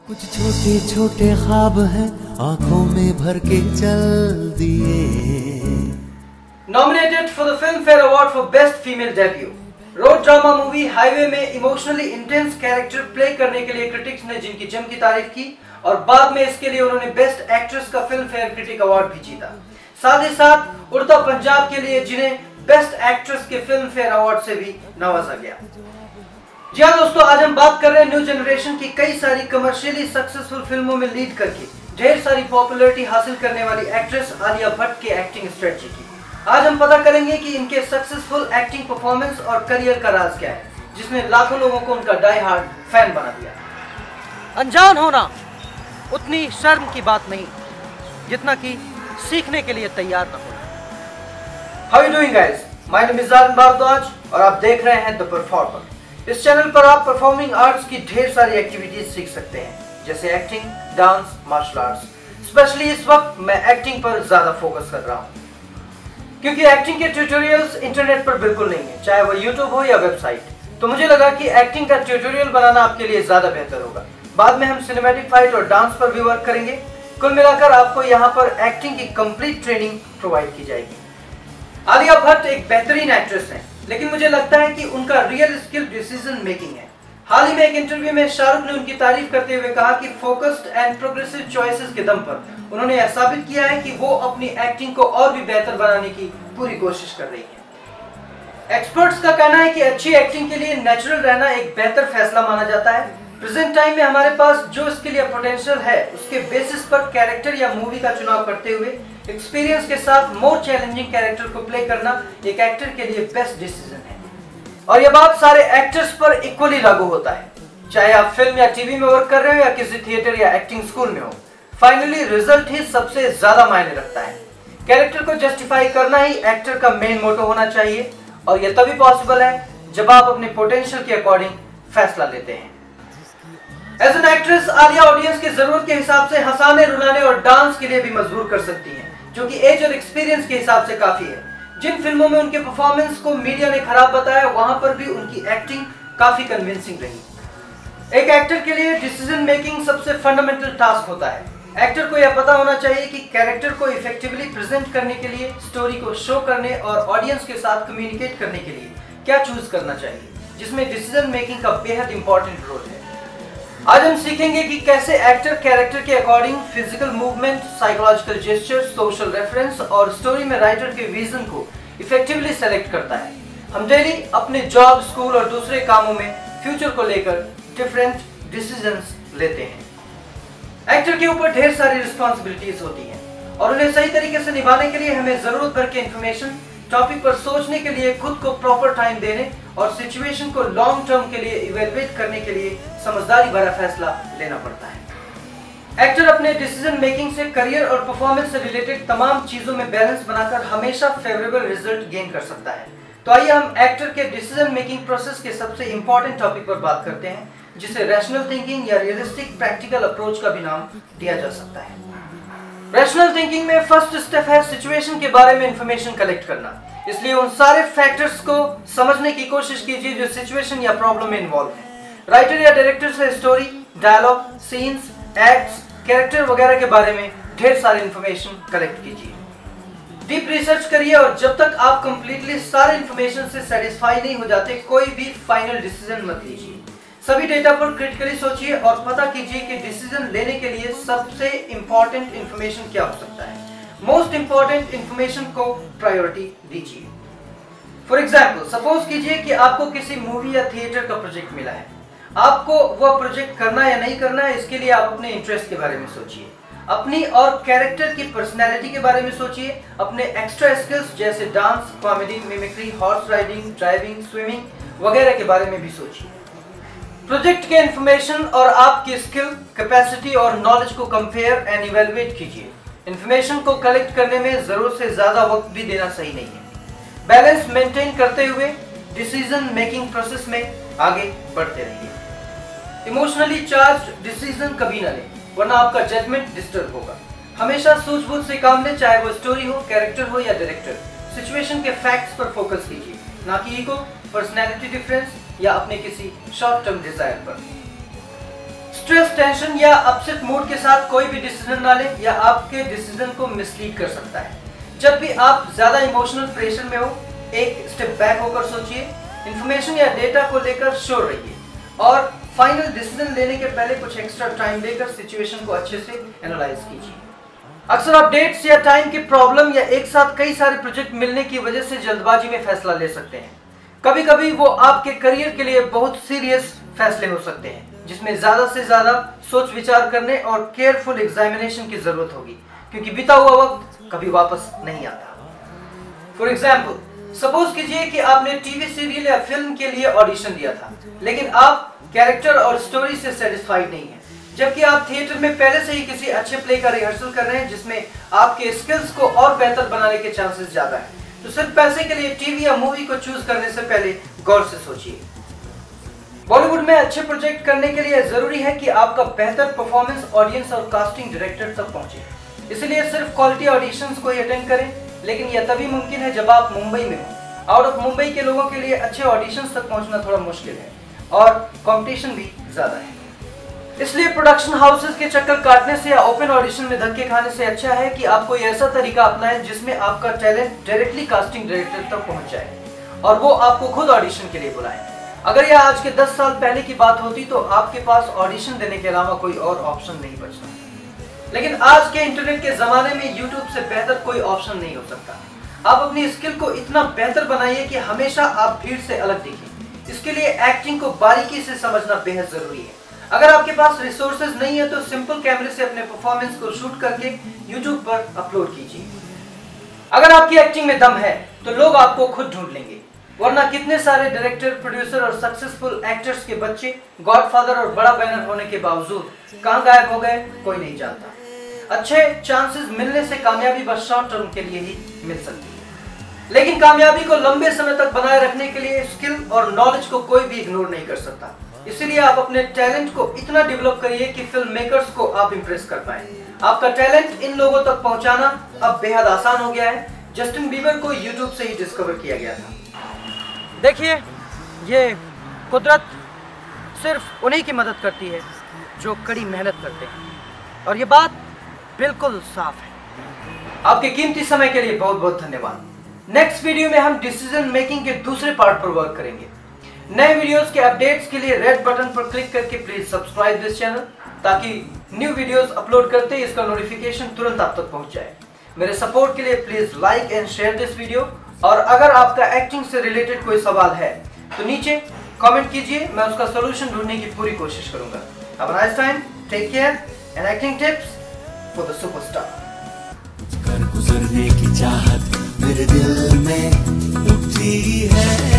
कुछ छोटे छोटे ख्वाब हैं आंखों में भर के चल दिए। Nominated for the Filmfare Award for Best Female Debut, road drama movie highway में इमोशनली इंटेंस कैरेक्टर प्ले करने के लिए क्रिटिक्स ने जिनकी जम की तारीफ की और बाद में इसके लिए उन्होंने बेस्ट एक्ट्रेस का फिल्म फेयर क्रिटिक अवार्ड भी जीता। साथ ही साथ उड़ता पंजाब के लिए जिन्हें बेस्ट एक्ट्रेस के फिल्म फेयर अवार्ड से भी नवाजा गया। जी हाँ दोस्तों, आज हम बात कर रहे हैं न्यू जनरेशन की कई सारी कमर्शियली सक्सेसफुल फिल्मों में लीड करके ढेर सारी पॉपुलैरिटी हासिल करने वाली एक्ट्रेस आलिया भट्ट के एक्टिंग स्ट्रेटजी की। आज हम पता करेंगे कि इनके सक्सेसफुल एक्टिंग परफॉर्मेंस और करियर का राज क्या है जिसने लाखों लोगों को उनका डाई हार्ड फैन बना दिया। अनजान होना उतनी शर्म की बात नहीं जितना कि सीखने के लिए तैयार न होना। How you doing guys? My name is Aryan Bhardwaj और आप देख रहे हैं द परफॉर्मर। इस चैनल पर आप परफॉर्मिंग आर्ट्स की ढेर सारी एक्टिविटीज सीख सकते हैं जैसे acting, dance, martial arts. Specially इस वक्त मैं एक्टिंग पर ज्यादा फोकस कर रहा हूँ क्योंकि एक्टिंग के ट्यूटोरियल्स इंटरनेट पर बिल्कुल नहीं है, चाहे वो यूट्यूब हो या वेबसाइट। तो मुझे लगा कि एक्टिंग का ट्यूटोरियल बनाना आपके लिए ज्यादा बेहतर होगा। बाद में हम सिनेमैटिक फाइट और डांस पर भी वर्क करेंगे। कुल मिलाकर आपको यहाँ पर एक्टिंग की कंप्लीट ट्रेनिंग प्रोवाइड की जाएगी। आलिया भट्ट एक बेहतरीन एक्ट्रेस है, लेकिन मुझे लगता है कि उनका रियल स्किल डिसीजन मेकिंग है। हाल ही में एक इंटरव्यू में शाहरुख ने उनकी तारीफ करते हुए कहा कि फोकस्ड एंड प्रोग्रेसिव चॉइसेस के दम पर उन्होंने यह साबित किया है कि वो अपनी एक्टिंग को और भी बेहतर बनाने की पूरी कोशिश कर रही है। एक्सपर्ट्स का कहना है कि अच्छी एक्टिंग के लिए नेचुरल रहना एक बेहतर फैसला माना जाता है। प्रेजेंट टाइम में हमारे पास जो स्किल या पोटेंशियल है उसके बेसिस पर कैरेक्टर या मूवी का चुनाव करते हुए एक्सपीरियंस के साथ मोर चैलेंजिंग कैरेक्टर को प्ले करना एक एक्टर के लिए बेस्ट डिसीजन है। और यह बात सारे एक्टर्स पर इक्वली लागू होता है, चाहे आप फिल्म या टीवी में वर्क कर रहे हो या किसी थिएटर या एक्टिंग स्कूल में हो। फाइनली रिजल्ट ही सबसे ज्यादा मायने रखता है। कैरेक्टर को जस्टिफाई करना ही एक्टर का मेन मोटो होना चाहिए और यह तभी पॉसिबल है जब आप अपने पोटेंशियल के अकॉर्डिंग फैसला लेते हैं। As an actress Alia audience की जरूरत के हिसाब से हंसाने, रुलाने और डांस के लिए भी मजबूर कर सकती हैं, जो कि एज और एक्सपीरियंस के हिसाब से काफी है। जिन फिल्मों में उनके परफॉर्मेंस को मीडिया ने खराब बताया वहां पर भी उनकी एक्टिंग काफी कन्विंसिंग रही। एक एक्टर के लिए डिसीजन मेकिंग सबसे फंडामेंटल टास्क होता है। एक्टर को यह पता होना चाहिए कि कैरेक्टर को इफेक्टिवली प्रेजेंट करने के लिए, स्टोरी को शो करने और ऑडियंस के साथ कम्युनिकेट करने के लिए क्या चूज करना चाहिए, जिसमें डिसीजन मेकिंग का बेहद इंपॉर्टेंट रोल है। आज हम सीखेंगे कि कैसे एक्टर कैरेक्टर के according physical movement, psychological gesture, social reference और स्टोरी में राइटर के विजन को इफेक्टिवली सेलेक्ट करता है। हम डेली अपने जॉब, स्कूल और दूसरे कामों में फ्यूचर को लेकर डिफरेंट डिसीजंस लेते हैं। एक्टर के ऊपर ढेर सारी रिस्पॉन्सिबिलिटीज होती हैं और उन्हें सही तरीके से निभाने के लिए हमें जरूरत भर के इंफॉर्मेशन, टॉपिक पर सोचने के लिए खुद को प्रॉपर टाइम देने और सिचुएशन को लॉन्ग टर्म के लिए इवेलुएट करने के लिए समझदारी भरा फैसला लेना पड़ता है। एक्टर अपने डिसीजन मेकिंग से करियर और परफॉर्मेंस से रिलेटेड तमाम चीजों में बैलेंस बनाकर हमेशा फेवरेबल रिजल्ट गेन कर सकता है। तो आइए हम एक्टर के डिसीजन मेकिंग प्रोसेस के सबसे इंपॉर्टेंट टॉपिक पर बात करते हैं, जिसे रैशनल थिंकिंग या रियलिस्टिक प्रैक्टिकल अप्रोच का भी नाम दिया जा सकता है। रैशनल थिंकिंग में फर्स्ट स्टेप है सिचुएशन के बारे में इंफॉर्मेशन कलेक्ट करना। इसलिए उन सारे फैक्टर्स को समझने की कोशिश कीजिए जो सिचुएशन या प्रॉब्लम में इन्वॉल्व है। राइटर या डायरेक्टर से story, dialogue, scenes, acts, character वगैरह के बारे में ढेर सारी इंफॉर्मेशन कलेक्ट कीजिए। डीप रिसर्च करिए और जब तक आप कंप्लीटली सारे इंफॉर्मेशन से सेटिस्फाई नहीं हो जाते कोई भी फाइनल डिसीजन मत लीजिए। सभी डेटा पर क्रिटिकली सोचिए और पता कीजिए कि डिसीजन लेने के लिए सबसे इंपॉर्टेंट इंफॉर्मेशन क्या हो सकता है। मोस्ट इंपॉर्टेंट इंफॉर्मेशन को प्रायोरिटी दीजिए। फॉर एग्जाम्पल, सपोज कीजिए कि आपको किसी मूवी या थिएटर का प्रोजेक्ट मिला है। आपको वह प्रोजेक्ट करना या नहीं करना है, इसके लिए आप अपने इंटरेस्ट के बारे में सोचिए, अपनी और कैरेक्टर की पर्सनैलिटी के बारे में सोचिए, अपने एक्स्ट्रा स्किल्स जैसे dance, comedy, mimicry, horse riding, driving, swimming वगैरह के बारे में भी सोचिए। प्रोजेक्ट के इंफॉर्मेशन और आपकी स्किल, कैपेसिटी और नॉलेज को कंपेयर एंड इवेलुएट कीजिए। इंफॉर्मेशन को कलेक्ट करने में जरूरत से ज्यादा वक्त भी देना सही नहीं है। बैलेंस मेंटेन करते हुए डिसीजन मेकिंग प्रोसेस में आगे बढ़ते रहिए। इमोशनली चार्ज्ड डिसीजन कभी ना लें, वरना आपका जजमेंट डिस्टर्ब होगा। हमेशा सूझबूझ से काम लें, चाहे वो स्टोरी हो, कैरेक्टर हो या डायरेक्टर। सिचुएशन के फैक्ट्स पर फोकस कीजिए, ना कि ईगो, पर्सनैलिटी डिफरेंस या अपने किसी शॉर्ट टर्म डिजायर पर। स्ट्रेस, टेंशन या अपसेट मूड के साथ कोई भी डिसीजन ना लें या आपके डिसीजन को मिसलीड कर सकता है। जब भी आप ज्यादा इमोशनल प्रेशर में हो, एक स्टेप बैक होकर सोचिए, इंफॉर्मेशन या डेटा को लेकर श्योर रहिए और फाइनल डिसीजन लेने के पहले कुछ एक्स्ट्रा टाइम लेकर सिचुएशन को अच्छे से एनालाइज कीजिए। अक्सर आप डेट्स या टाइम की प्रॉब्लम या एक साथ कई सारे प्रोजेक्ट मिलने की वजह से जल्दबाजी में फैसला ले सकते हैं। कभी कभी वो आपके करियर के लिए बहुत सीरियस फैसले हो सकते हैं, जिसमें ज्यादा से ज्यादा सोच विचार करने और केयरफुल एग्जामिनेशन की जरूरत होगी, क्योंकि बीता हुआ वक्त कभी वापस नहीं आता। फॉर एग्जाम्पल, सपोज कीजिए कि आपने टीवी सीरियल या फिल्म के लिए ऑडिशन दिया था, लेकिन आप कैरेक्टर और स्टोरी से सेटिस्फाइड नहीं है, जबकि आप थिएटर में पहले से ही किसी अच्छे प्ले का रिहर्सल कर रहे हैं जिसमें आपके स्किल्स को और बेहतर बनाने के चांसेस ज्यादा है। तो सिर्फ पैसे के लिए टीवी या मूवी को चूज करने से पहले गौर से सोचिए। बॉलीवुड में अच्छे प्रोजेक्ट करने के लिए जरूरी है कि आपका बेहतर परफॉर्मेंस ऑडियंस और कास्टिंग डायरेक्टर तक पहुंचे। इसलिए सिर्फ क्वालिटी ऑडिशंस को ही अटेंड करें, लेकिन यह तभी मुमकिन है जब आप मुंबई में हो। आउट ऑफ मुंबई के लोगों के लिए अच्छे ऑडिशंस तक पहुंचना थोड़ा मुश्किल है और कंपटीशन भी ज्यादा है। इसलिए प्रोडक्शन हाउसेस के चक्कर काटने से या ओपन ऑडिशन में धक्के खाने से अच्छा है कि आप कोई ऐसा तरीका अपनाएं जिसमें आपका टैलेंट डायरेक्टली कास्टिंग डायरेक्टर तक पहुंच जाए और वो आपको खुद ऑडिशन के लिए बुलाएं। अगर यह आज के 10 साल पहले की बात होती तो आपके पास ऑडिशन देने के अलावा कोई और ऑप्शन नहीं बचता, लेकिन आज के इंटरनेट के जमाने में यूट्यूब से बेहतर कोई ऑप्शन नहीं हो सकता। आप अपनी स्किल को इतना बेहतर बनाइए कि हमेशा आप भीड़ से अलग दिखें। इसके लिए एक्टिंग को बारीकी से समझना बेहद जरूरी है। अगर आपके पास रिसोर्सेज नहीं है तो सिंपल कैमरे से अपने परफॉर्मेंस को शूट करके यूट्यूब पर अपलोड कीजिए। अगर आपकी एक्टिंग में दम है तो लोग आपको खुद ढूंढ लेंगे, वरना कितने सारे डायरेक्टर, प्रोड्यूसर और सक्सेसफुल एक्टर्स के बच्चे गॉडफादर और बड़ा बैनर होने के बावजूद कहां गायब हो गए कोई नहीं जानता। अच्छे चांसेस मिलने से कामयाबी बस शॉर्ट टर्म के लिए ही मिल सकती है, लेकिन कामयाबी को लंबे समय तक बनाए रखने के लिए स्किल और नॉलेज को कोई भी इग्नोर नहीं कर सकता। इसलिए आप अपने टैलेंट को इतना डेवलप करिए कि फिल्म मेकर्स को आप इंप्रेस कर पाए। आपका टैलेंट इन लोगों तक पहुंचाना अब बेहद आसान हो गया है। जस्टिन बीबर को यूट्यूब से ही डिस्कवर किया गया था। देखिए, ये कुदरत सिर्फ उन्हीं की मदद करती है जो कड़ी मेहनत करते हैं, और ये बात बिल्कुल साफ है। आपके कीमती समय के लिए बहुत बहुत धन्यवाद। नेक्स्ट वीडियो में हम डिसीजन मेकिंग के दूसरे पार्ट पर वर्क करेंगे। नए वीडियोस के अपडेट्स के लिए रेड बटन पर क्लिक करके प्लीज सब्सक्राइब दिस चैनल, ताकि न्यू वीडियोस अपलोड करते ही इसका नोटिफिकेशन तुरंत आप तक पहुंच जाए। मेरे सपोर्ट के लिए please like and share this video, और अगर आपका एक्टिंग से रिलेटेड कोई सवाल है तो नीचे कमेंट कीजिए, मैं उसका सोल्यूशन ढूंढने की पूरी कोशिश करूंगा। Have a nice time, take care and acting tips for the superstar. कर गुजरने की चाहत मेरे दिल में उठती है।